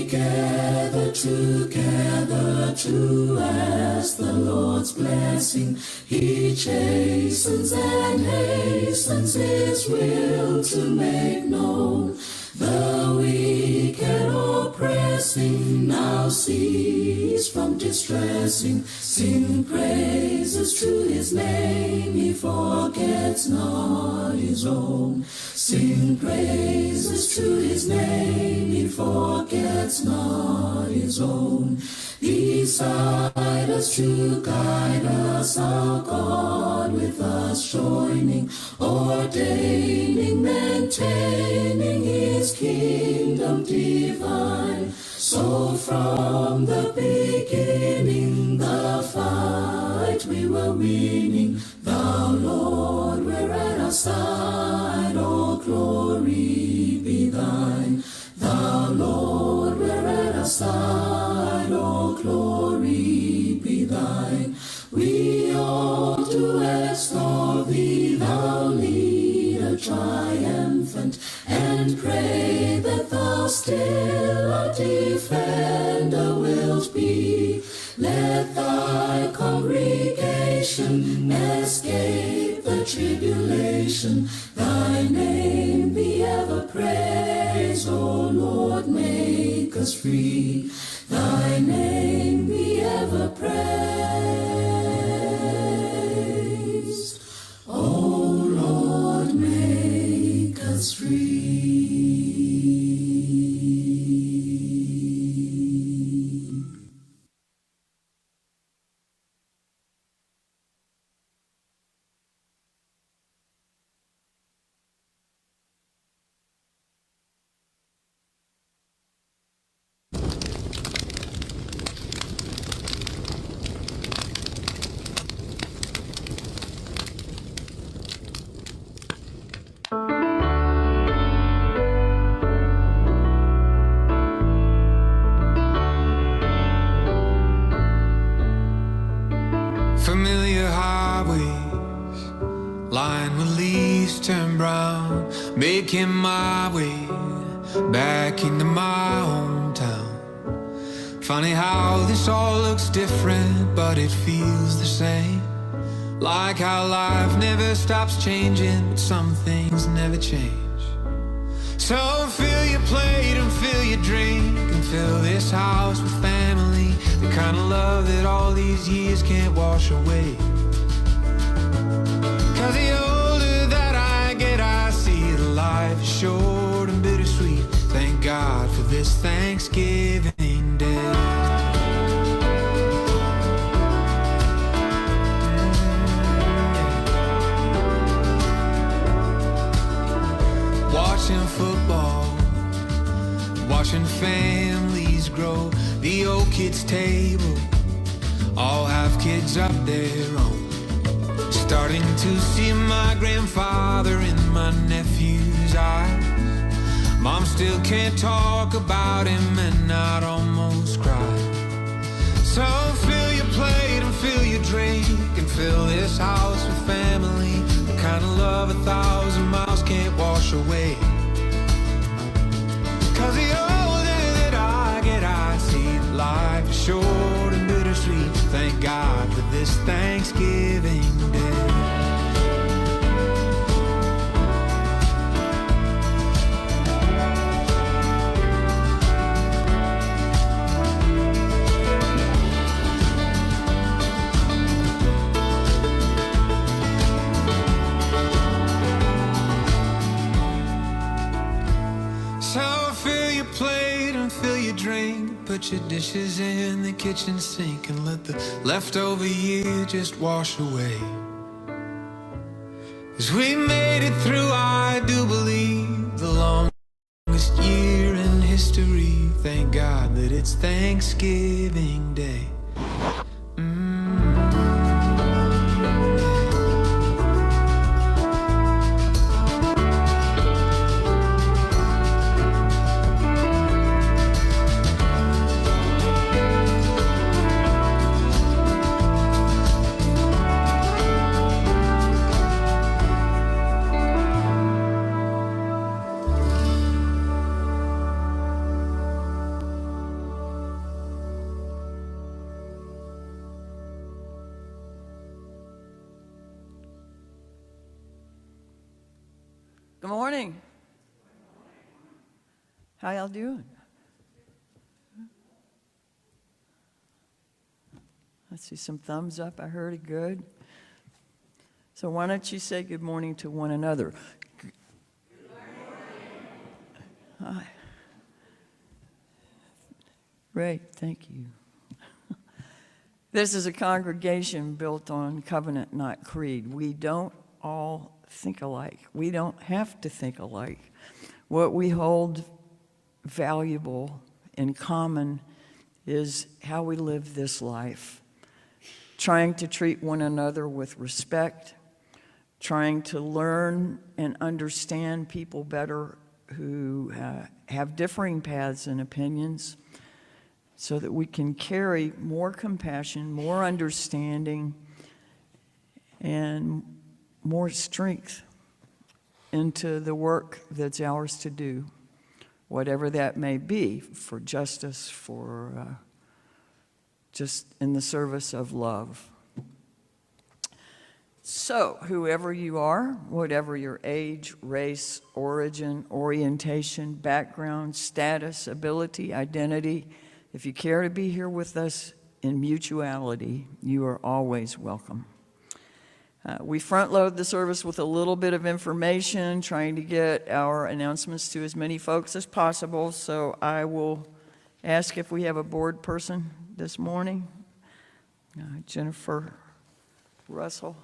gather together to ask the Lord's blessing. He chastens and hastens His will to make known. The weak and oppressing now cease from distressing. Sing praises to His name, He forgets not His own. Sing praises to His name, He forgets not His own. Beside us to guide us, our God with us joining, ordaining, maintaining His kingdom divine. So from the beginning the fight we were winning. Thou, Lord, were at our side, all glory be Thine. Thou, Lord, were at our side, all glory be Thine. We all do extol Thee, Thou leader triumphant, and pray that Thou still our defender wilt be. Let Thy congregation escape the tribulation. Thy name be ever praised, O Lord, make us free. Thy name be ever praised, O Lord, make us free. Familiar highways, lined with leaves turn brown, making my way back into my hometown. Funny how this all looks different, but it feels the same. Like how life never stops changing, but some things never change. So fill your plate and fill your drink and fill this house with family, the kind of love that all these years can't wash away. Cause the older that I get, I see that life is short and bittersweet. Thank God for this Thanksgiving Day. Watching football, watching families grow, the old kids' table, all have kids of their own. Starting to see my grandfather in my nephew's eyes. Mom still can't talk about him and I'd almost cry. So fill your plate and fill your drink and fill this house with family, the kind of love 1,000 miles can't wash away. Cause the older that I get, I see that life is short and bittersweet. Thank God for this Thanksgiving Day. Put your dishes in the kitchen sink and let the leftover year just wash away. As we made it through, I do believe, the longest year in history. Thank God that it's Thanksgiving Day. Good morning. How y'all doing? I see some thumbs up. I heard it good. So why don't you say good morning to one another? Good morning. Hi. Great, thank you. This is a congregation built on covenant, not creed. We don't all think alike. We don't have to think alike. What we hold valuable in common is how we live this life, trying to treat one another with respect, trying to learn and understand people better who have differing paths and opinions, so that we can carry more compassion, more understanding, and more strength into the work that's ours to do, whatever that may be, for justice, for just in the service of love. So, whoever you are, whatever your age, race, origin, orientation, background, status, ability, identity, if you care to be here with us in mutuality, you are always welcome. We front load the service with a little bit of information, trying to get our announcements to as many folks as possible. So I will ask if we have a board person this morning. Jennifer Russell.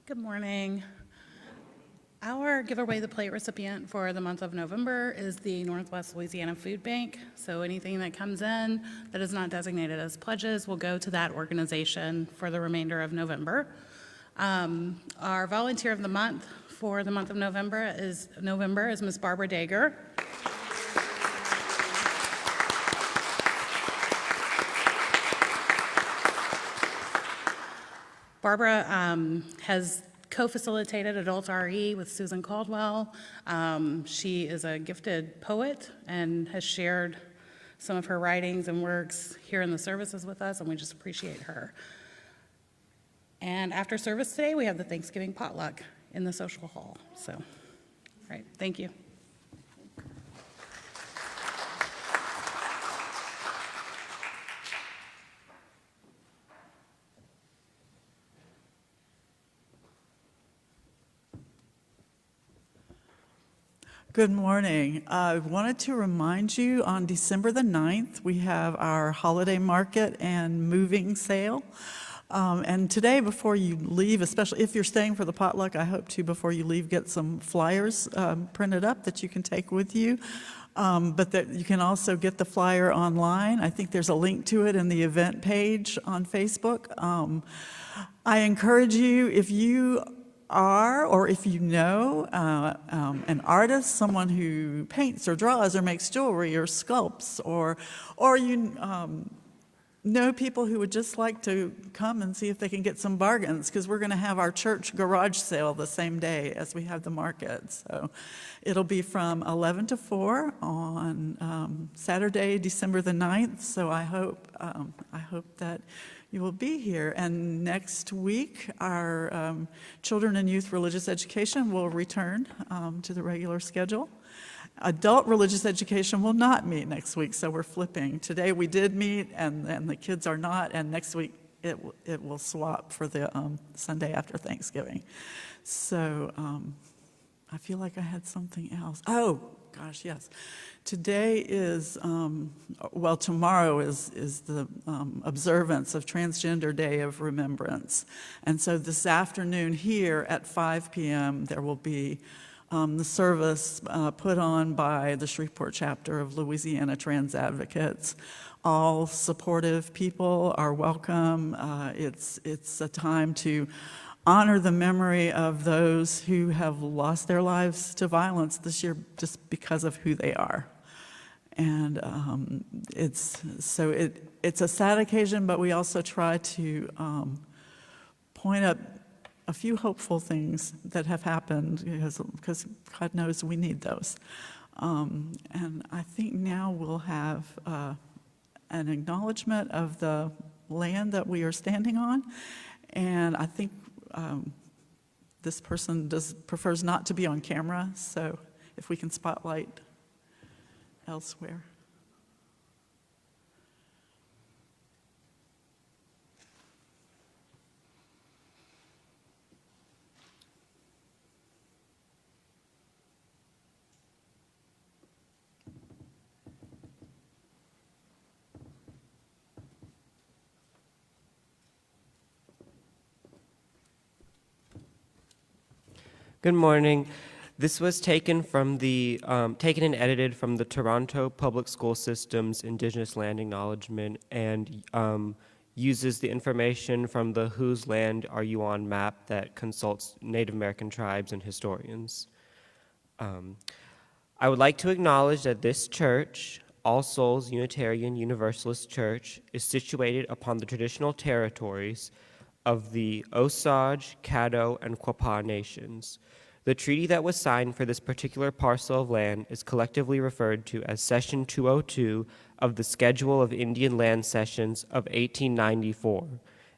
Good morning. Our Give Away the Plate recipient for the month of November is the Northwest Louisiana Food Bank. So anything that comes in that is not designated as pledges will go to that organization for the remainder of November. Our volunteer of the month for the month of November is Ms. Barbara Dager. Barbara has co-facilitated Adult RE with Susan Caldwell. She is a gifted poet and has shared some of her writings and works here in the services with us, and we just appreciate her. And after service today, we have the Thanksgiving potluck in the social hall. So, all right, thank you. Good morning. I wanted to remind you on December the 9th, we have our holiday market and moving sale. And today, before you leave, especially if you're staying for the potluck, I hope to, before you leave, get some flyers printed up that you can take with you. But that you can also get the flyer online. I think there's a link to it in the event page on Facebook. I encourage you, if you are, or if you know an artist, someone who paints or draws or makes jewelry or sculpts, or you know people who would just like to come and see if they can get some bargains, because we're going to have our church garage sale the same day as we have the market. So it'll be from 11 to 4 on Saturday, December the 9th. So I hope that you will be here. And next week, our children and youth religious education will return to the regular schedule. Adult religious education will not meet next week, so we're flipping. Today we did meet, and the kids are not, and next week it will swap for the Sunday after Thanksgiving. So I feel like I had something else. Oh, gosh, yes. Today is, tomorrow is the observance of Transgender Day of Remembrance. And so this afternoon here at 5 p.m. there will be the service put on by the Shreveport chapter of Louisiana Trans Advocates. All supportive people are welcome. It's a time to honor the memory of those who have lost their lives to violence this year just because of who they are. And it's a sad occasion, but we also try to point up a few hopeful things that have happened, because God knows we need those. And I think now we'll have an acknowledgement of the land that we are standing on. And I think this person prefers not to be on camera, so if we can spotlight elsewhere. Good morning. This was taken from taken and edited from the Toronto Public School System's Indigenous Land Acknowledgement, and uses the information from the Whose Land Are You On map that consults Native American tribes and historians. I would like to acknowledge that this church, All Souls Unitarian Universalist Church, is situated upon the traditional territories of the Osage, Caddo, and Quapaw nations. The treaty that was signed for this particular parcel of land is collectively referred to as Session 202 of the Schedule of Indian Land Cessions of 1894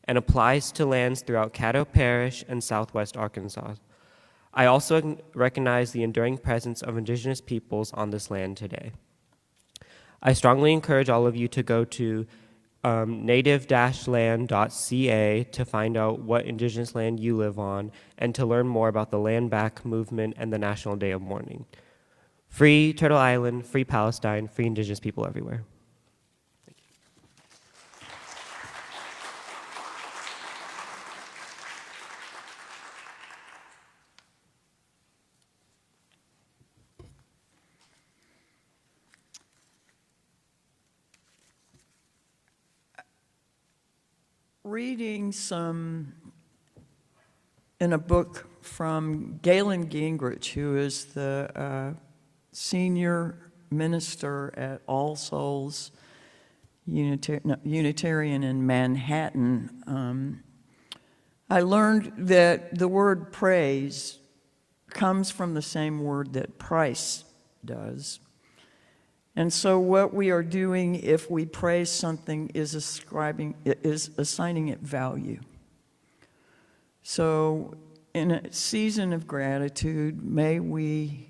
and applies to lands throughout Caddo Parish and southwest Arkansas. I also recognize the enduring presence of indigenous peoples on this land today. I strongly encourage all of you to go to native-land.ca to find out what indigenous land you live on and to learn more about the Land Back movement and the National Day of Mourning. Free Turtle Island, free Palestine, free indigenous people everywhere. Reading in a book from Galen Gingrich, who is the senior minister at All Souls Unitarian in Manhattan, I learned that the word praise comes from the same word that price does. And so what we are doing if we praise something is assigning it value. So in a season of gratitude, may we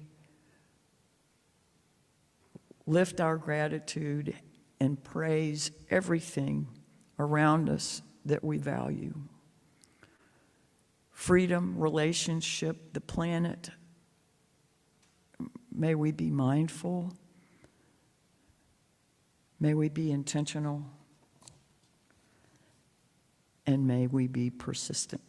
lift our gratitude and praise everything around us that we value. Freedom, relationship, the planet. May we be mindful. May we be intentional, and may we be persistent.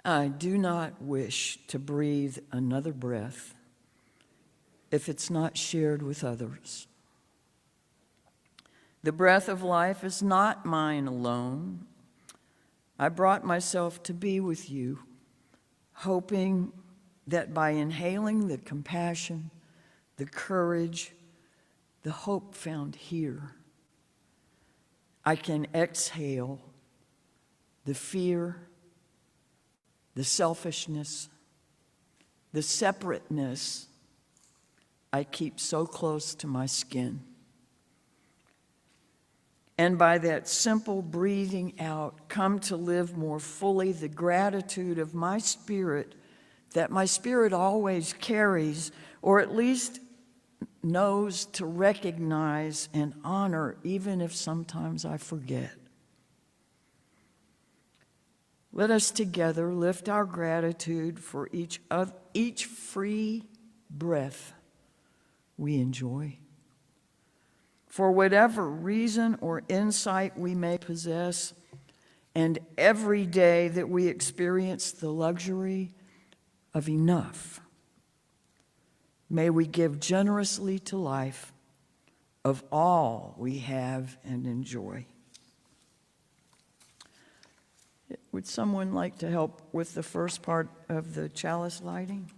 I do not wish to breathe another breath if it's not shared with others. The breath of life is not mine alone. I brought myself to be with you, hoping that by inhaling the compassion, the courage, the hope found here, I can exhale the fear, the selfishness, the separateness I keep so close to my skin. And by that simple breathing out, come to live more fully the gratitude of my spirit that my spirit always carries, or at least knows to recognize and honor, even if sometimes I forget. Let us together lift our gratitude for each free breath we enjoy. For whatever reason or insight we may possess, and every day that we experience the luxury of enough. May we give generously to life of all we have and enjoy. Would someone like to help with the first part of the chalice lighting?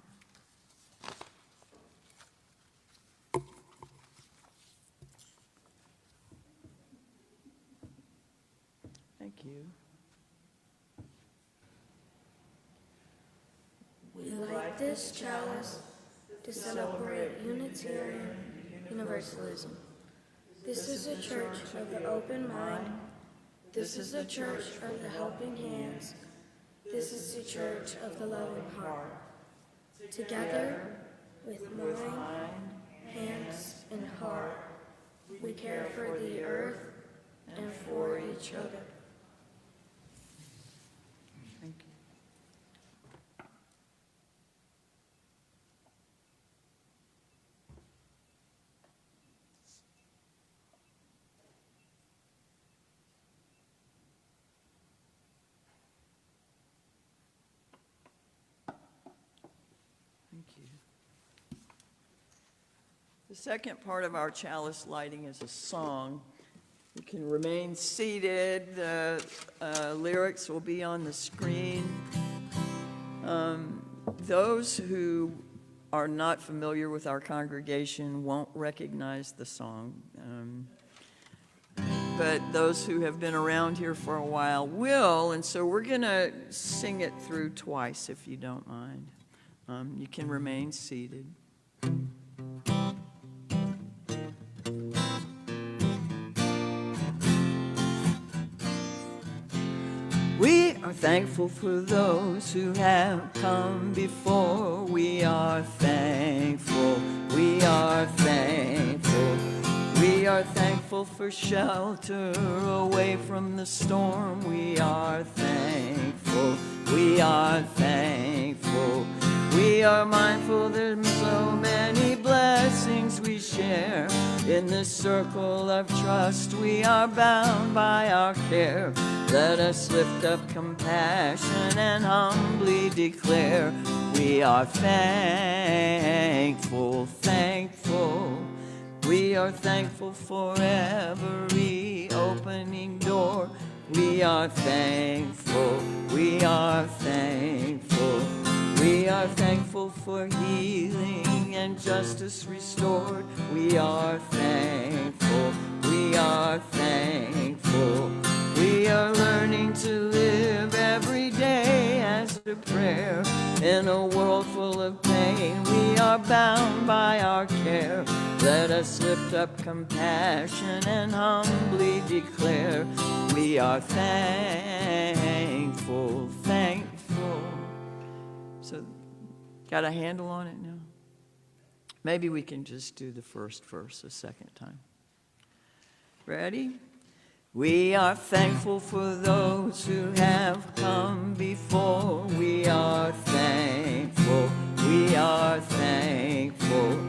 Thank you. We light this chalice to celebrate Unitarian Universalism. This is a church of the open mind. This is the church of the helping hands. This is the church of the loving heart. Together, with mind, hands, and heart, we care for the earth and for each other. Thank you. Thank you. The second part of our chalice lighting is a song. You can remain seated. The lyrics will be on the screen. Those who are not familiar with our congregation won't recognize the song. But those who have been around here for a while will, and so we're going to sing it through twice, if you don't mind. You can remain seated. We are thankful for those who have come before. We are thankful. We are thankful. We are thankful for shelter away from the storm. We are thankful. We are thankful. We are mindful there's so many blessings we share. In this circle of trust, we are bound by our care. Let us lift up compassion and humbly declare we are thankful, thankful. We are thankful for every opening door. We are thankful, we are thankful. We are thankful for healing and justice restored. We are thankful, we are thankful. We are learning to live every day as a prayer. In a world full of pain, we are bound by our care. Let us lift up compassion and humbly declare we are thankful, thankful. So, got a handle on it now? Maybe we can just do the first verse a second time. Ready? We are thankful for those who have come before. We are thankful. We are thankful.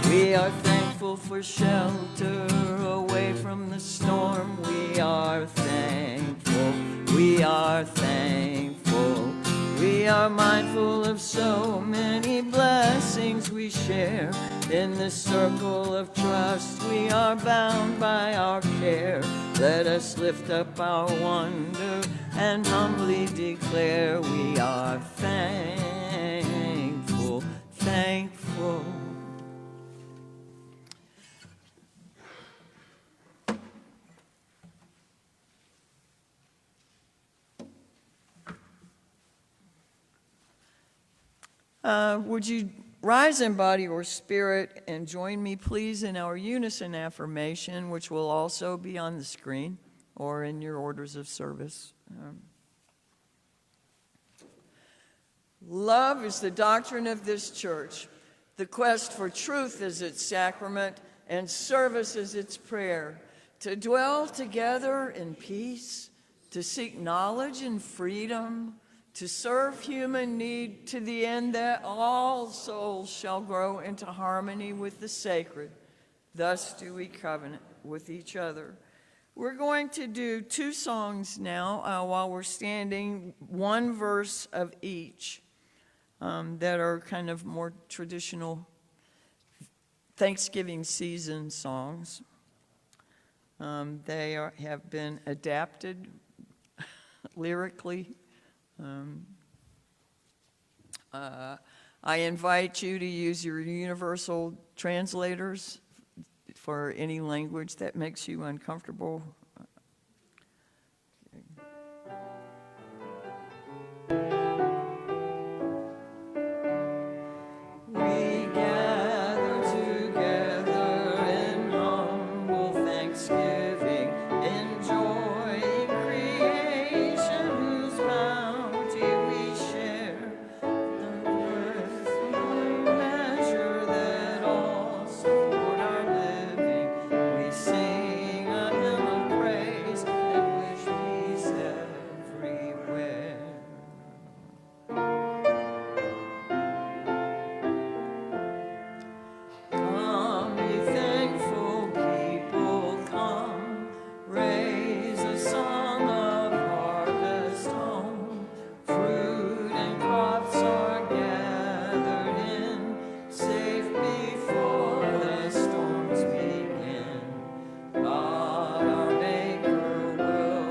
We are thankful for shelter away from the storm. We are thankful. We are thankful. We are mindful of so many blessings we share. In this circle of trust, we are bound by our care. Let us lift up our wonder and humbly declare we are thankful, thankful. Would you rise in body or spirit and join me, please, in our unison affirmation, which will also be on the screen or in your orders of service. Love is the doctrine of this church. The quest for truth is its sacrament, and service is its prayer. To dwell together in peace, to seek knowledge and freedom, to serve human need to the end that all souls shall grow into harmony with the sacred. Thus do we covenant with each other. We're going to do two songs now while we're standing, one verse of each. that are kind of more traditional Thanksgiving season songs. They have been adapted lyrically. I invite you to use your universal translators for any language that makes you uncomfortable. We gather together in humble thanksgiving, enjoying creation whose bounty we share. The worth measure that all support our living. We sing a hymn of praise and wish peace everywhere. Come, ye thankful people, come, raise a song of harvest home. Fruit and crops are gathered in, safe before the storms begin. God, our Maker, will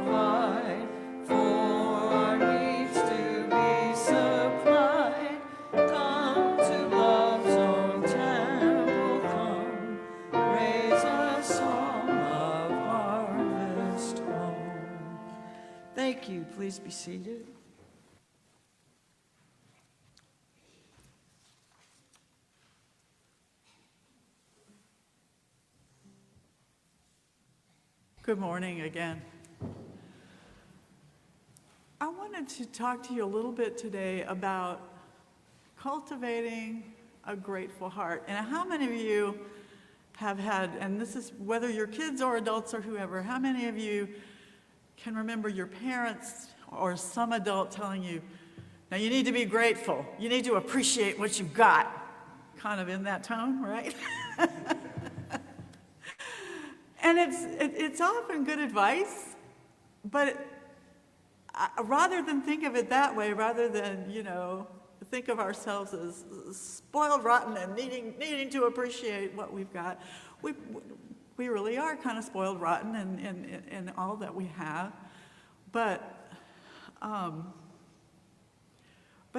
provide for our needs to be supplied. Come to love's own temple, come, raise a song of harvest home. Thank you. Please be seated. Good morning again. I wanted to talk to you a little bit today about cultivating a grateful heart. And how many of you have had, and this is whether you're kids or adults or whoever, how many of you can remember your parents or some adult telling you, now you need to be grateful, you need to appreciate what you've got, kind of in that tone, right? And it's often good advice, but rather than think of it that way, rather than, think of ourselves as spoiled rotten and needing to appreciate what we've got, we really are kind of spoiled rotten in all that we have. But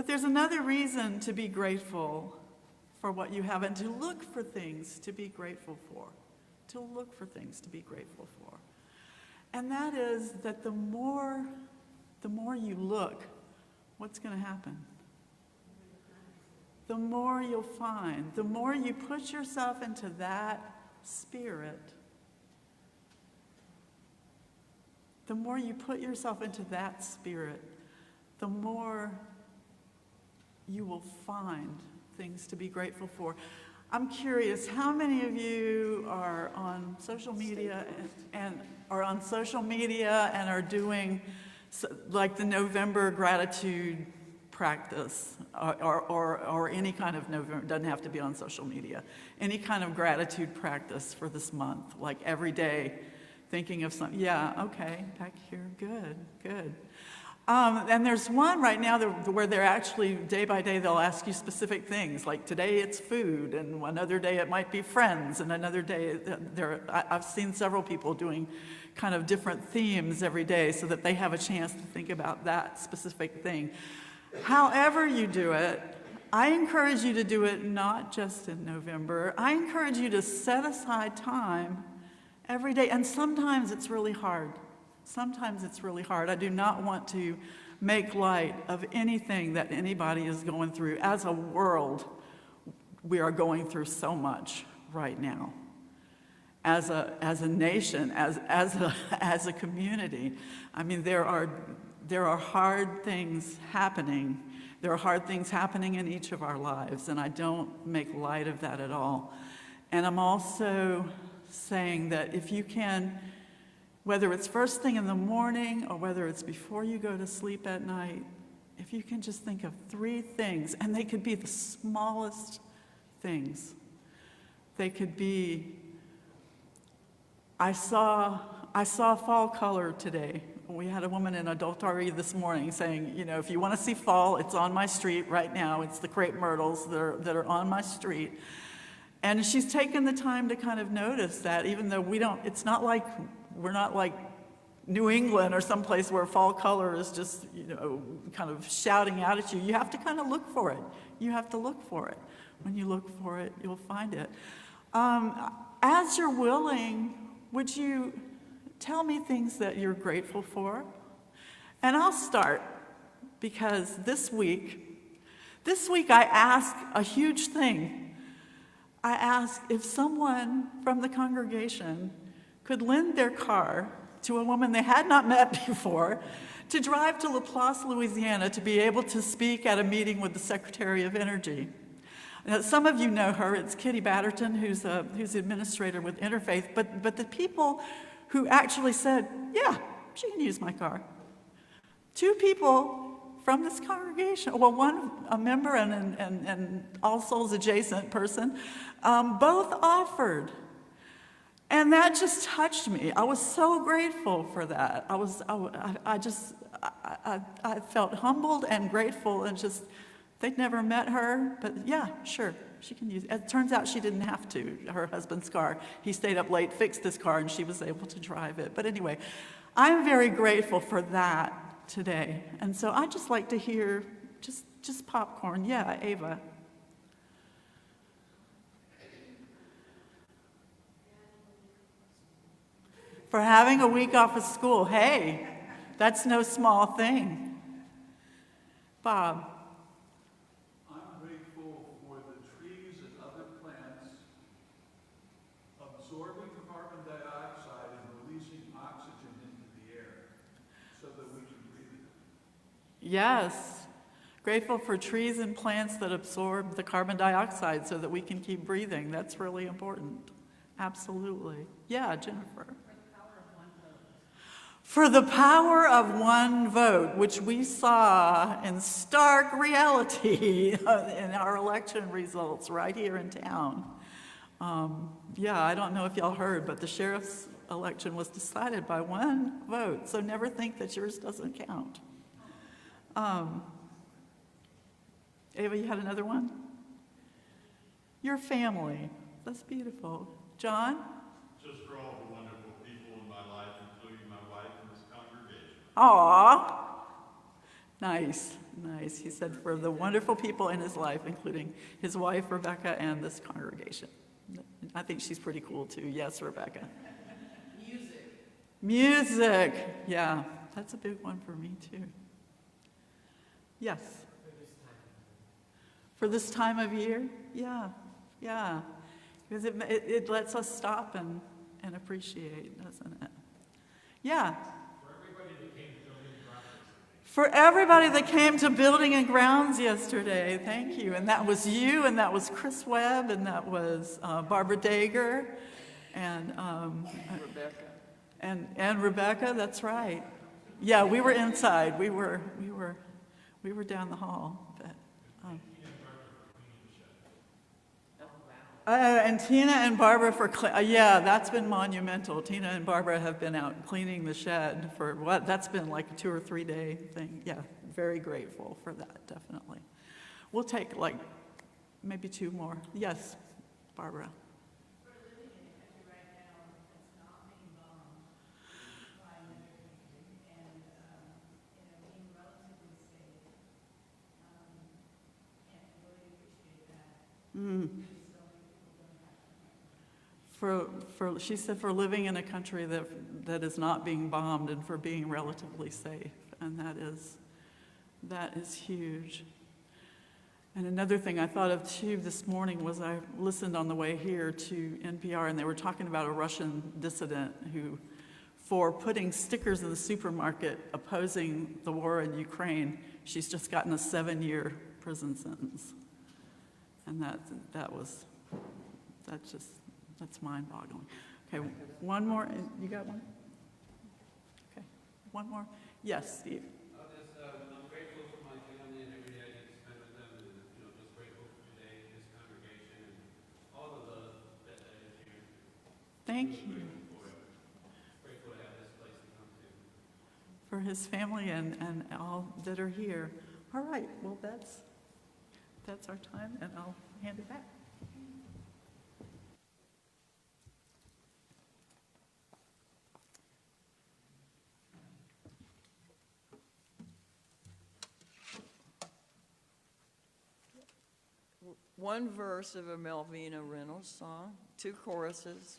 there's another reason to be grateful for what you have and to look for things to be grateful for. To look for things to be grateful for. And that is that the more you look, what's going to happen? The more you'll find, the more you put yourself into that spirit, the more you put yourself into that spirit, the more you will find things to be grateful for. I'm curious, how many of you are on social media and are doing like the November gratitude practice or any kind of November, doesn't have to be on social media, any kind of gratitude practice for this month, like every day thinking of something? Yeah, okay, back here, good. And there's one right now where they're actually, day by day, they'll ask you specific things. Like today it's food, and another day it might be friends, and another day I've seen several people doing kind of different themes every day so that they have a chance to think about that specific thing. However you do it, I encourage you to do it not just in November. I encourage you to set aside time every day, and sometimes it's really hard. I do not want to make light of anything that anybody is going through. As a world, we are going through so much right now. As a nation, as a community, I mean, there are hard things happening. There are hard things happening in each of our lives, and I don't make light of that at all. And I'm also saying that if you can, whether it's first thing in the morning or whether it's before you go to sleep at night, if you can just think of 3 things, and they could be the smallest things. They could be, I saw fall color today We had a woman in adultery this morning saying, you know, if you want to see fall, it's on my street right now. It's the crepe myrtles that are on my street. And she's taken the time to kind of notice that, even though it's not like, we're not like New England or someplace where fall color is just, you know, kind of shouting out at you. You have to kind of look for it. You have to look for it. When you look for it, you'll find it. As you're willing, would you tell me things that you're grateful for? And I'll start, because this week I asked a huge thing. I asked if someone from the congregation could lend their car to a woman they had not met before to drive to LaPlace, Louisiana, to be able to speak at a meeting with the Secretary of Energy. Now, some of you know her. It's Kitty Batterton, who's the administrator with Interfaith. But the people who actually said, yeah, she can use my car. Two people from this congregation, well, one a member and All Souls adjacent person, both offered. And that just touched me. I was so grateful for that. I felt humbled and grateful, and just, they'd never met her, but yeah, sure, she can use it. It turns out she didn't have to. Her husband's car, he stayed up late, fixed his car, and she was able to drive it. But anyway, I'm very grateful for that today. And so I'd just like to hear just popcorn. Yeah, Ava. For having a week off of school. Hey, that's no small thing. Bob. I'm grateful for the trees and other plants absorbing carbon dioxide and releasing oxygen into the air so that we can breathe it. Yes. Grateful for trees and plants that absorb the carbon dioxide so that we can keep breathing. That's really important. Absolutely. Yeah, Jennifer. For the power of one vote, which we saw in stark reality in our election results right here in town. Yeah, I don't know if y'all heard, but the sheriff's election was decided by one vote, so never think that yours doesn't count. Ava, you had another one? Your family. That's beautiful. John? Just for all the wonderful people in my life, including my wife and this congregation. Aw, nice, nice. He said for the wonderful people in his life, including his wife, Rebecca, and this congregation. I think she's pretty cool too. Yes, Rebecca. Music. Yeah, that's a big one for me too. Yes. For this time of year? Yeah, yeah. Because it lets us stop and appreciate, doesn't it? Yeah. For everybody that came to Building and Grounds yesterday, thank you. And that was you, and that was Chris Webb, and that was Barbara Dager, and Rebecca. And Rebecca, that's right. Yeah, we were inside. We were down the hall. But, and Tina and Barbara yeah, that's been monumental. Tina and Barbara have been out cleaning the shed for what? That's been like a 2 or 3 day thing. Yeah, very grateful for that, definitely. We'll take like maybe 2 more. Yes, Barbara. She said for living in a country that is not being bombed and for being relatively safe, and that is huge. And another thing I thought of too this morning was I listened on the way here to NPR, and they were talking about a Russian dissident who, for putting stickers in the supermarket opposing the war in Ukraine, she's just gotten a 7-year prison sentence. And that's mind-boggling. Okay, one more. You got one? Okay, one more. Yes, Steve. I'm grateful for my family and every day I get to spend with them, and just grateful for today, this congregation, and all the love that is here. Thank you. Grateful to have this place to come to. for his family and all that are here. All right, well, that's our time, and I'll hand it back. One verse of a Melvina Reynolds song, 2 choruses.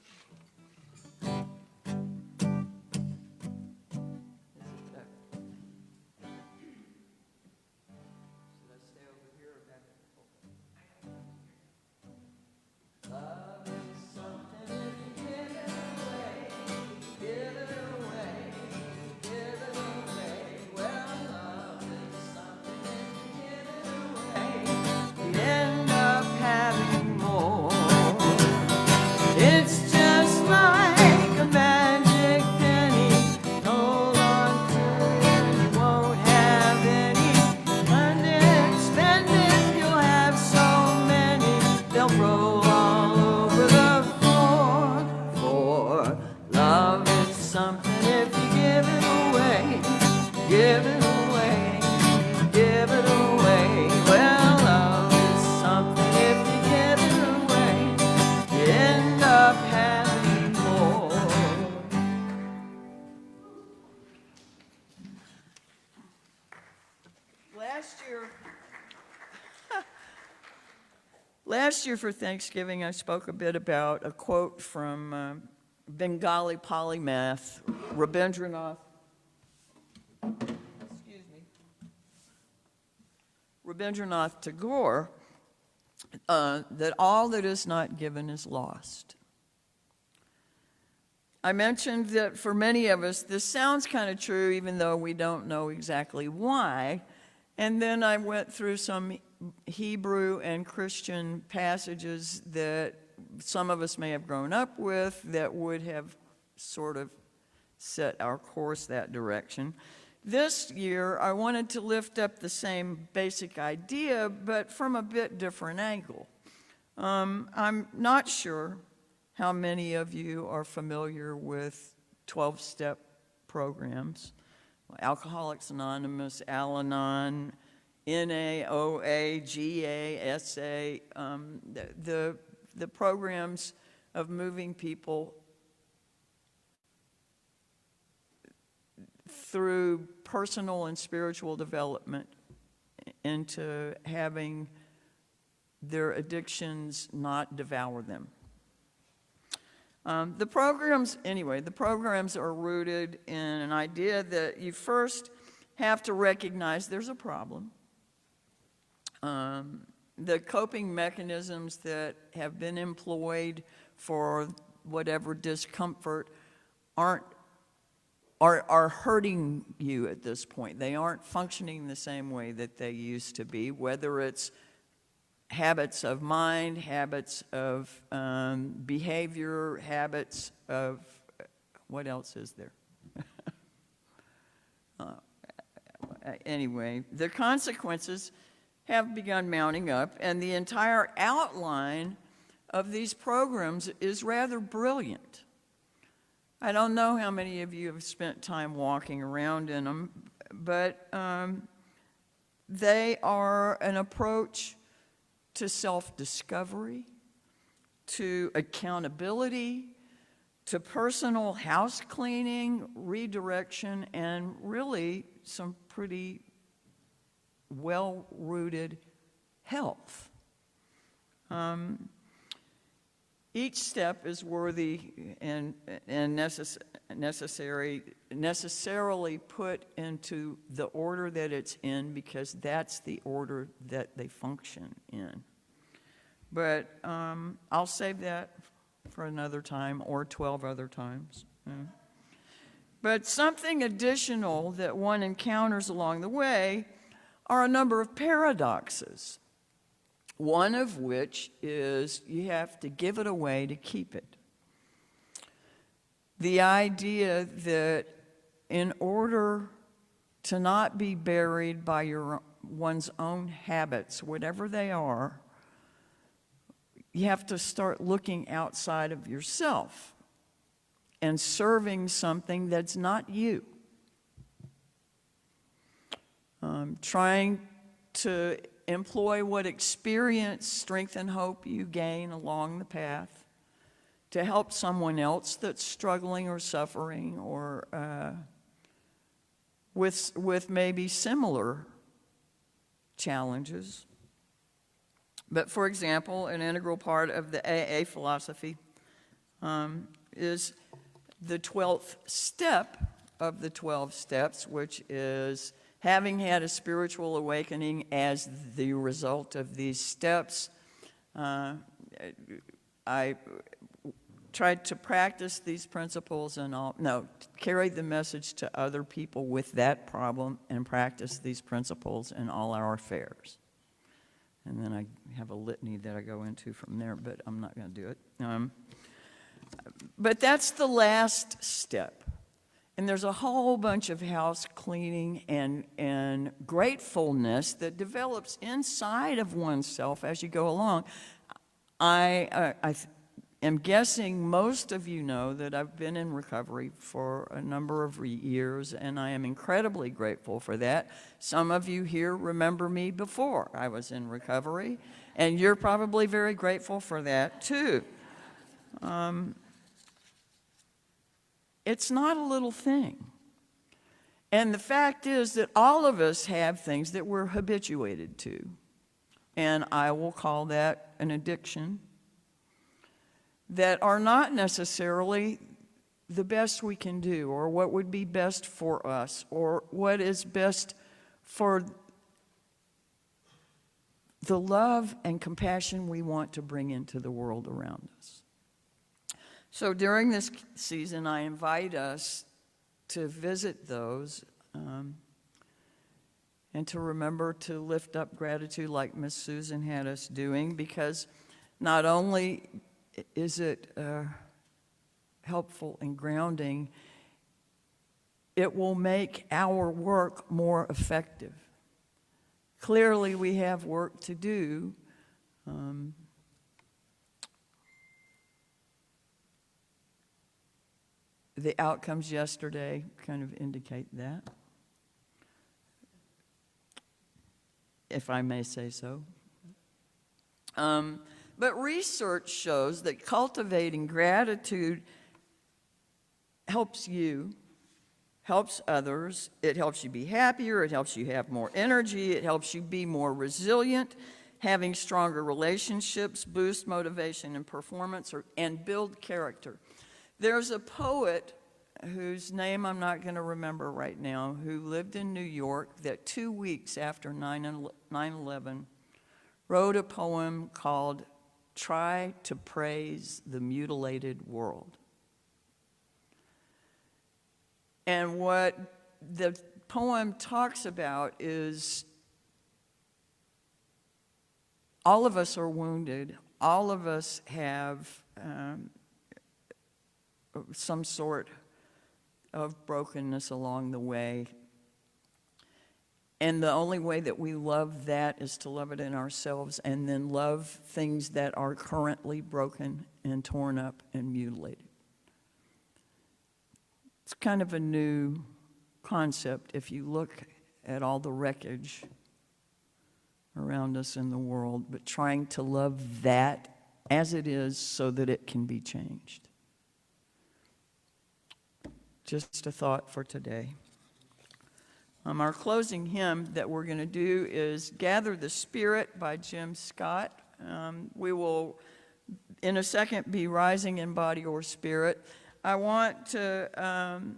End up having more. It's just like a magic penny. Hold on to it, you won't have any. Spend it, spend it, you'll have so many. They'll roll all over the floor. For love is something if you give it away. Give it away, give it away. Well, love is something if you give it away, you end up having more. Last year for Thanksgiving, I spoke a bit about a quote from Bengali polymath Rabindranath. Rabindranath Tagore, that all that is not given is lost. I mentioned that for many of us, this sounds kind of true, even though we don't know exactly why. And then I went through some Hebrew and Christian passages that some of us may have grown up with that would have sort of set our course that direction. This year, I wanted to lift up the same basic idea, but from a bit different angle. I'm not sure how many of you are familiar with 12-step programs, Alcoholics Anonymous, Al-Anon, NA, OA, GA, SA, the programs of moving people through personal and spiritual development into having their addictions not devour them. The programs are rooted in an idea that you first have to recognize there's a problem. The coping mechanisms that have been employed for whatever discomfort are hurting you at this point. They aren't functioning the same way that they used to be, whether it's habits of mind, habits of behavior, habits of, what else is there? Anyway, the consequences have begun mounting up, and the entire outline of these programs is rather brilliant. I don't know how many of you have spent time walking around in them, but they are an approach to self-discovery, to accountability, to personal house cleaning, redirection, and really some pretty well-rooted health. Each step is worthy and necessarily put into the order that it's in, because that's the order that they function in. But I'll save that for another time, or 12 other times. But something additional that one encounters along the way are a number of paradoxes. One of which is you have to give it away to keep it. The idea that in order to not be buried by one's own habits, whatever they are, you have to start looking outside of yourself and serving something that's not you. trying to employ what experience, strength, and hope you gain along the path to help someone else that's struggling or suffering or with maybe similar challenges. But for example, an integral part of the AA philosophy is the 12th step of the 12 steps, which is having had a spiritual awakening as the result of these steps. I tried to practice these principles carry the message to other people with that problem and practice these principles in all our affairs. And then I have a litany that I go into from there, but I'm not going to do it. But that's the last step. And there's a whole bunch of house cleaning and gratefulness that develops inside of oneself as you go along. I am guessing most of you know that I've been in recovery for a number of years, and I am incredibly grateful for that. Some of you here remember me before I was in recovery, and you're probably very grateful for that too. It's not a little thing. And the fact is that all of us have things that we're habituated to, and I will call that an addiction, that are not necessarily the best we can do or what would be best for us or what is best for the love and compassion we want to bring into the world around us. So during this season, I invite us to visit those and to remember to lift up gratitude like Miss Susan had us doing, because not only is it helpful and grounding, it will make our work more effective. Clearly, we have work to do. The outcomes yesterday kind of indicate that, if I may say so. But research shows that cultivating gratitude helps you, helps others. It helps you be happier. It helps you have more energy. It helps you be more resilient, having stronger relationships, boost motivation and performance, and build character. There's a poet whose name I'm not going to remember right now, who lived in New York, that 2 weeks after 9/11 wrote a poem called "Try to Praise the Mutilated World." And what the poem talks about is all of us are wounded. All of us have some sort of brokenness along the way. And the only way that we love that is to love it in ourselves and then love things that are currently broken and torn up and mutilated. It's kind of a new concept if you look at all the wreckage around us in the world, but trying to love that as it is so that it can be changed. Just a thought for today. Our closing hymn that we're going to do is "Gather the Spirit" by Jim Scott. We will, in a second, be rising in body or spirit. I want to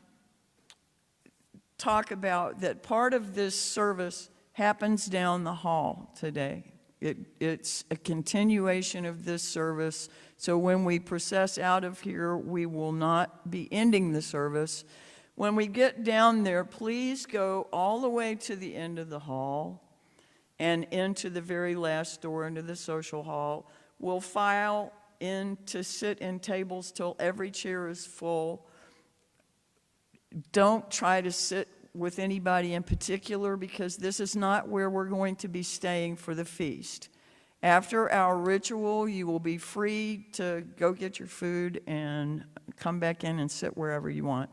talk about that part of this service happens down the hall today. It's a continuation of this service. So when we process out of here, we will not be ending the service. When we get down there, please go all the way to the end of the hall and into the very last door into the social hall. We'll file in to sit in tables till every chair is full. Don't try to sit with anybody in particular, because this is not where we're going to be staying for the feast. After our ritual, you will be free to go get your food and come back in and sit wherever you want.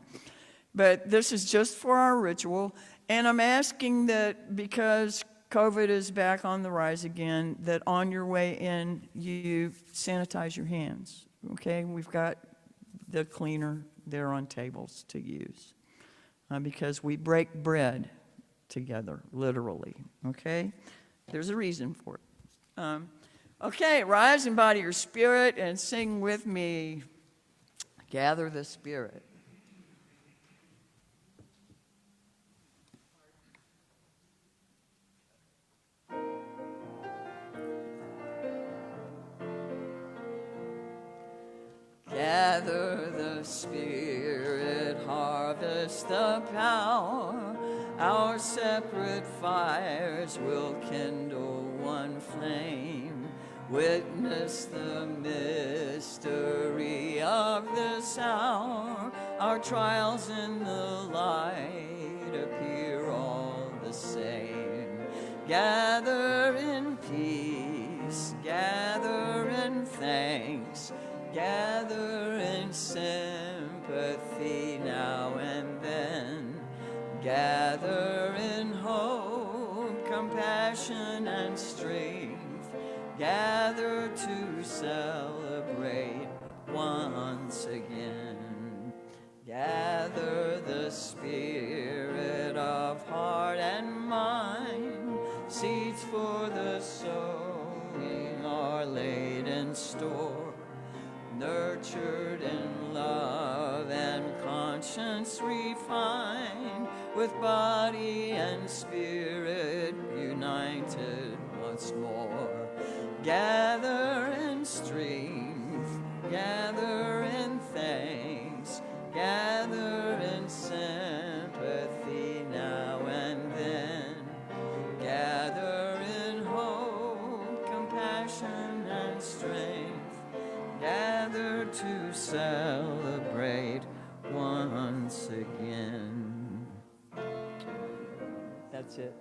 But this is just for our ritual, And I'm asking that because COVID is back on the rise again, that on your way in, you sanitize your hands, okay? We've got the cleaner there on tables to use because we break bread together, literally, okay? There's a reason for it. Okay, rise and body your spirit and sing with me, Gather the Spirit. Gather the Spirit, harvest the power. Our separate fires will kindle one flame. Witness the mystery of this hour. Our trials in the light appear all the same. Gather in peace, gather in thanks. Gather in sympathy now and then. Gather in hope, compassion, and strength. Gather to celebrate once again. Gather the spirit of heart and mind. Seeds for the sowing are laid in store. Nurtured in love and conscience refined, with body and spirit united once more. Gather in strength, gather in thanks, gather in sympathy now and then. Gather in hope, compassion, and strength. Gather to celebrate once again. That's it.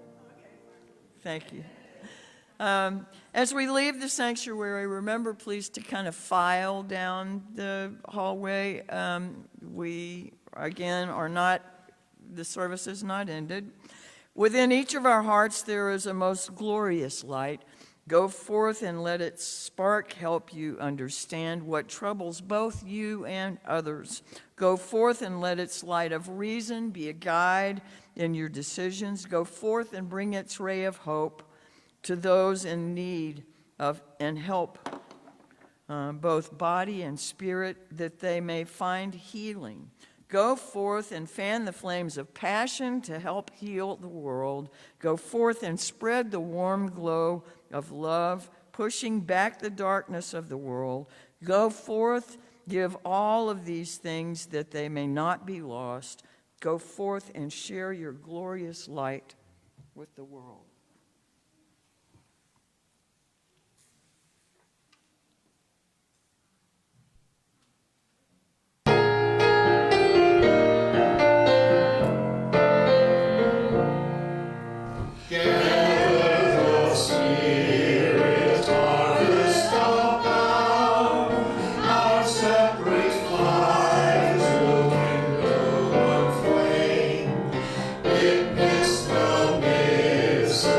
Thank you. As we leave the sanctuary, remember please to kind of file down the hallway. We, again, the service is not ended. Within each of our hearts there is a most glorious light. Go forth and let its spark help you understand what troubles both you and others. Go forth and let its light of reason be a guide in your decisions. Go forth and bring its ray of hope to those in need of and help both body and spirit, that they may find healing. Go forth and fan the flames of passion to help heal the world. Go forth and spread the warm glow of love, pushing back the darkness of the world. Go forth, give all of these things that they may not be lost. Go forth and share your glorious light with the world. Witness the mystery.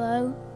Hello.